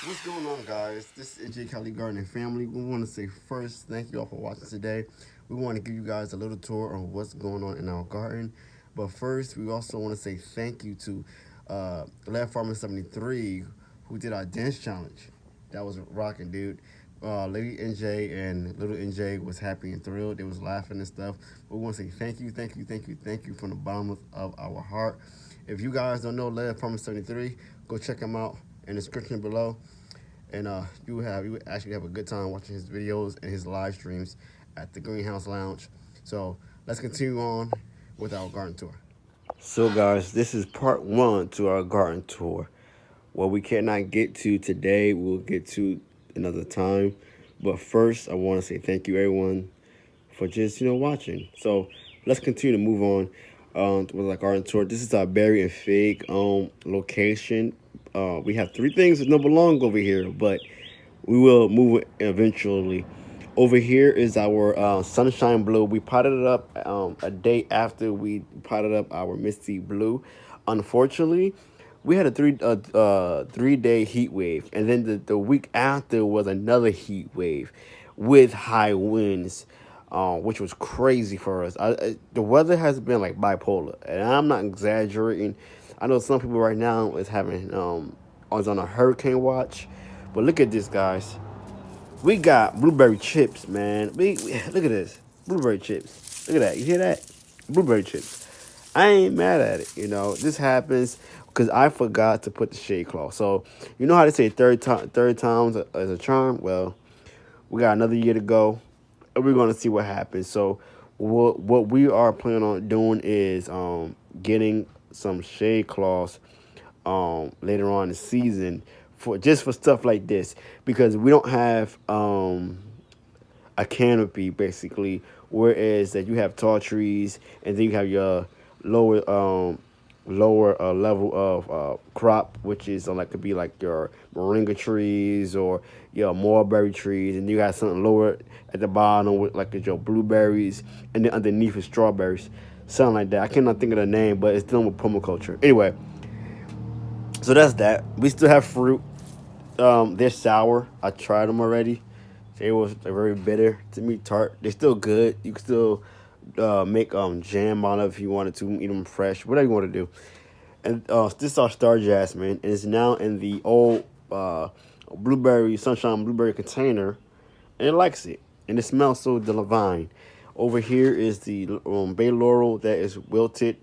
What's going on, guys? This is NJCALIGARDENER Family. We want to say first, thank you all for watching today. We want to give you guys a little tour of what's going on in our garden. But first, we also want to say thank you to Lab Farmer 73 who did our dance challenge. That was rocking, dude. Lady NJ and little NJ was happy and thrilled. They was laughing and stuff. We want to say thank you, thank you, thank you, thank you from the bottom of our heart. If you guys don't know Lab Farmer 73, go check him out in the description below. And you would actually have a good time watching his videos and his live streams at the Greenhouse Lounge. So let's continue on with our garden tour. So guys, this is part one to our garden tour. What we cannot get to today, we'll get to another time. But first, I want to say thank you everyone for just watching. So let's continue to move on with our garden tour. This is our berry and fig location. We have three things that don't belong over here, but we will move it eventually. Over here is our sunshine blue. We potted it up a day after we potted up our misty blue. Unfortunately, we had a 3 day heat wave, and then the week after was another heat wave with high winds, which was crazy for us. The weather has been like bipolar, and I'm not exaggerating. I know some people right now is having is on a hurricane watch, but look at this, guys. We got blueberry chips, man. Look at this, blueberry chips. Look at that. You hear that? Blueberry chips. I ain't mad at it. This happens because I forgot to put the shade cloth. So you know how they say third times as a charm. Well, we got another year to go, and we're gonna see what happens. So what we are planning on doing is getting some shade cloths later on in the season for stuff like this, because we don't have a canopy basically, whereas that you have tall trees and then you have your lower level of crop, which is like could be like your moringa trees or your mulberry trees, and you got something lower at the bottom with like your blueberries, and then underneath is strawberries, something like that. I cannot think of the name, but it's dealing with permaculture. Anyway, so that's that. We still have fruit. They're sour. I tried them already. They're very bitter to me, tart. They're still good. You can still make jam on it if you wanted to eat them fresh, whatever you want to do. And this is our star jasmine, and it's now in the old blueberry sunshine blueberry container, and it likes it, and it smells so divine. Over here is the bay laurel that is wilted,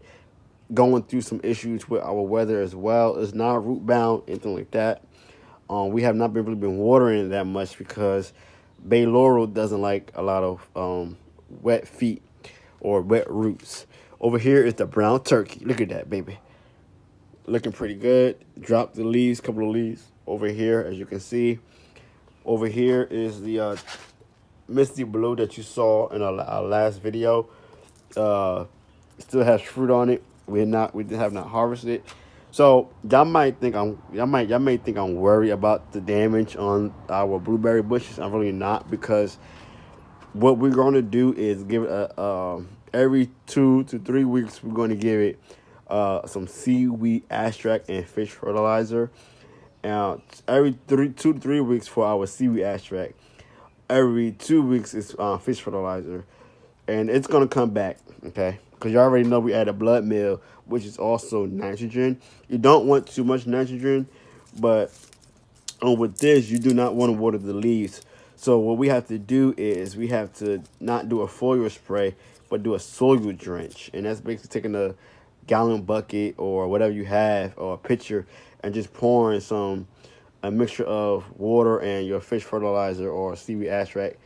going through some issues with our weather as well. It's not root bound, anything like that. We have not really been watering it that much because bay laurel doesn't like a lot of wet feet or wet roots. Over here is the brown turkey. Look at that, baby. Looking pretty good. Drop the leaves, couple of leaves. Over here, as you can see. Over here is the misty blue that you saw in our last video. Uh, Still has fruit on it. We have not harvested it. So y'all may think I'm worried about the damage on our blueberry bushes. I'm really not, because what we're going to do is give it every 2 to 3 weeks we're going to give it some seaweed extract and fish fertilizer. Every 2 to 3 weeks for our seaweed extract. Every 2 weeks is fish fertilizer, and it's gonna come back, okay? Because you already know we add a blood meal, which is also nitrogen. You don't want too much nitrogen, but with this, you do not want to water the leaves. So what we have to do is we have to not do a foliar spray, but do a soil drench, and that's basically taking a gallon bucket or whatever you have or a pitcher and just pouring a mixture of water and your fish fertilizer or seaweed extract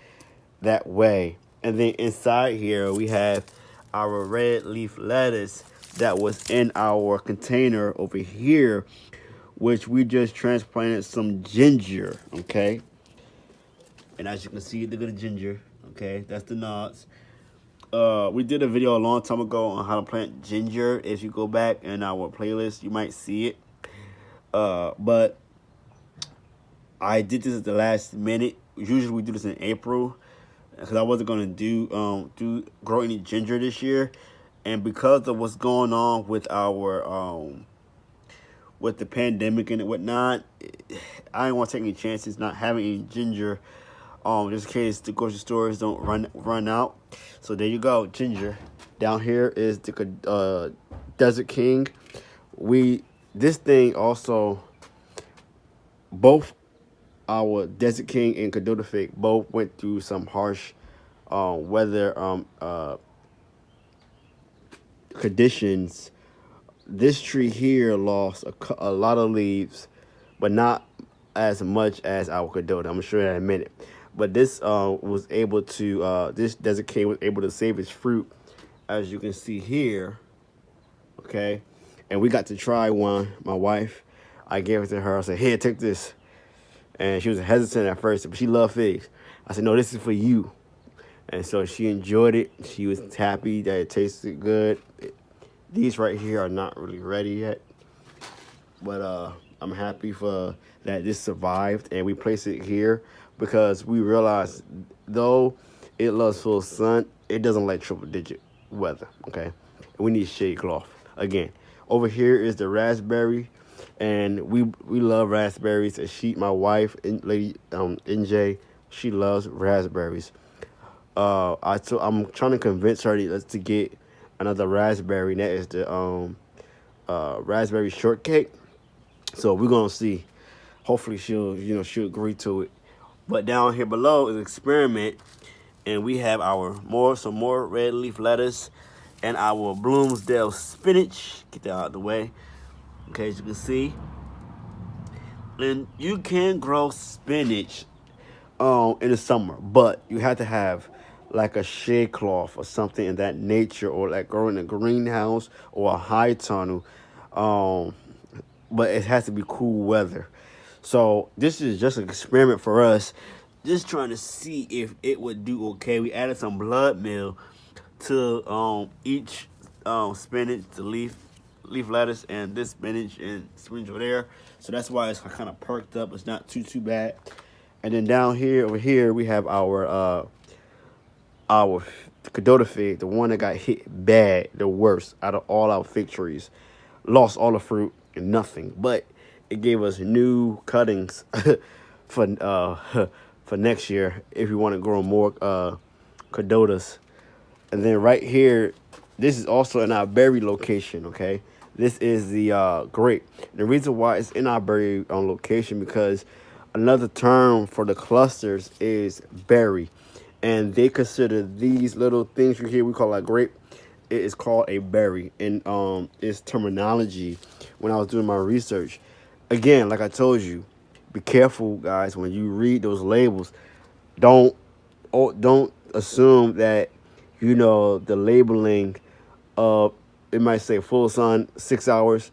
that way. And then inside here we have our red leaf lettuce that was in our container over here, which we just transplanted some ginger, okay? And as you can see, look at the ginger, okay? That's the nods. We did a video a long time ago on how to plant ginger. If you go back in our playlist, you might see it. But I did this at the last minute. Usually we do this in April, because I wasn't gonna grow any ginger this year, and because of what's going on with with the pandemic and whatnot, I didn't want to take any chances not having any ginger. Just in case the grocery stores don't run out. So there you go, ginger. Down here is the Desert King. This thing also, both our Desert King and Cadota Fig both went through some harsh weather conditions. This tree here lost a lot of leaves, but not as much as our Cadota. I'm gonna show you that in a minute. But this was able to, this Desert King was able to save its fruit, as you can see here. Okay, and we got to try one. My wife, I gave it to her. I said, "Here, take this." And she was hesitant at first, but she loved figs. I said, "No, this is for you." And so she enjoyed it. She was happy that it tasted good. These right here are not really ready yet, but I'm happy for that this survived, and we placed it here because we realized though it loves full sun, it doesn't like triple digit weather. Okay, we need shade cloth. Again, over here is the raspberry, and we love raspberries. And my wife, lady NJ, she loves raspberries. I'm trying to convince her to get another raspberry, and that is the raspberry shortcake. So we're gonna see. Hopefully she'll agree to it. But down here below is experiment, and we have some more red leaf lettuce and our Bloomsdale spinach. Get that out of the way. Okay, as you can see. And you can grow spinach in the summer, but you have to have like a shade cloth or something in that nature, or like grow in a greenhouse or a high tunnel. But it has to be cool weather. So this is just an experiment for us, just trying to see if it would do okay. We added some blood meal to each spinach, the leaf lettuce, and this spinach and spinach over there. So that's why it's kind of perked up. It's not too bad. And then down here, over here, we have our Cadota fig, the one that got hit bad, the worst out of all our fig trees. Lost all the fruit and nothing, but it gave us new cuttings for next year if we want to grow more Cadotas. And then right here, this is also in our berry location. Okay, this is the grape. The reason why it's in our berry location because another term for the clusters is berry, and they consider these little things right here we call a grape. It is called a berry in its terminology. When I was doing my research, again, like I told you, be careful, guys, when you read those labels. Don't assume that the labeling of it might say full sun 6 hours.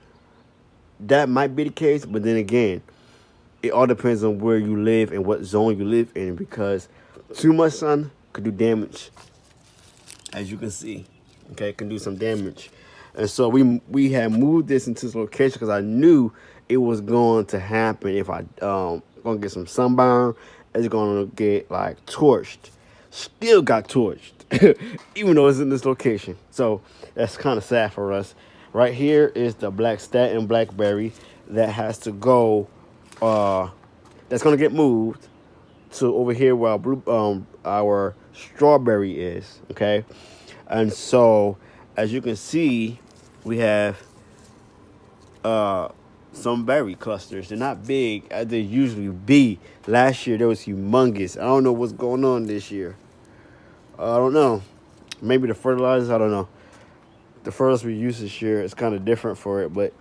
That might be the case, but then again, it all depends on where you live and what zone you live in, because too much sun could do damage, as you can see. Okay, it can do some damage. And so we had moved this into this location because I knew it was going to happen. If I gonna get some sunburn, it's gonna get like torched. Still got torched, even though it's in this location. So that's kind of sad for us. Right here is the black statin blackberry that has to go. That's gonna get moved to over here where our strawberry is. Okay, and so as you can see, we have some berry clusters. They're not big as they usually be. Last year, they was humongous. I don't know what's going on this year. I don't know. Maybe the fertilizers, I don't know. The fertilizer we use this year is kind of different for it, but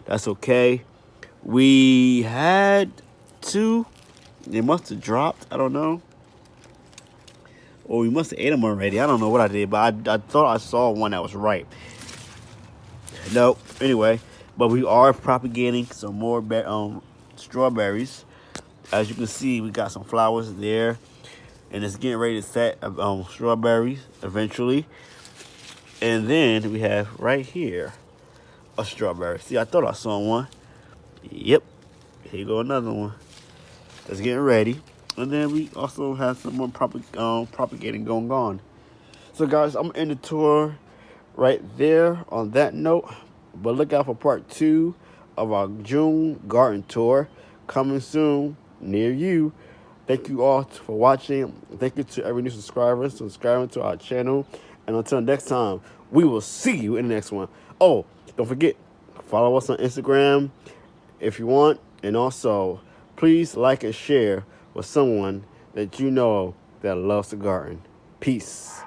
that's okay. We had two. They must have dropped. I don't know. Or we must have ate them already. I don't know what I did, but I thought I saw one that was ripe. Nope. Anyway, but we are propagating some more strawberries. As you can see, we got some flowers there, and it's getting ready to set strawberries eventually. And then we have right here a strawberry. See, I thought I saw one. Yep. Here you go, another one. That's getting ready. And then we also have some more propagating going on. So guys, I'm in the tour right there on that note. But look out for part 2 of our June garden tour coming soon near you. Thank you all for watching. Thank you to every new subscriber subscribing to our channel. And until next time, we will see you in the next one. Oh, don't forget, follow us on Instagram if you want. And also, please like and share with someone that you know that loves the garden. Peace.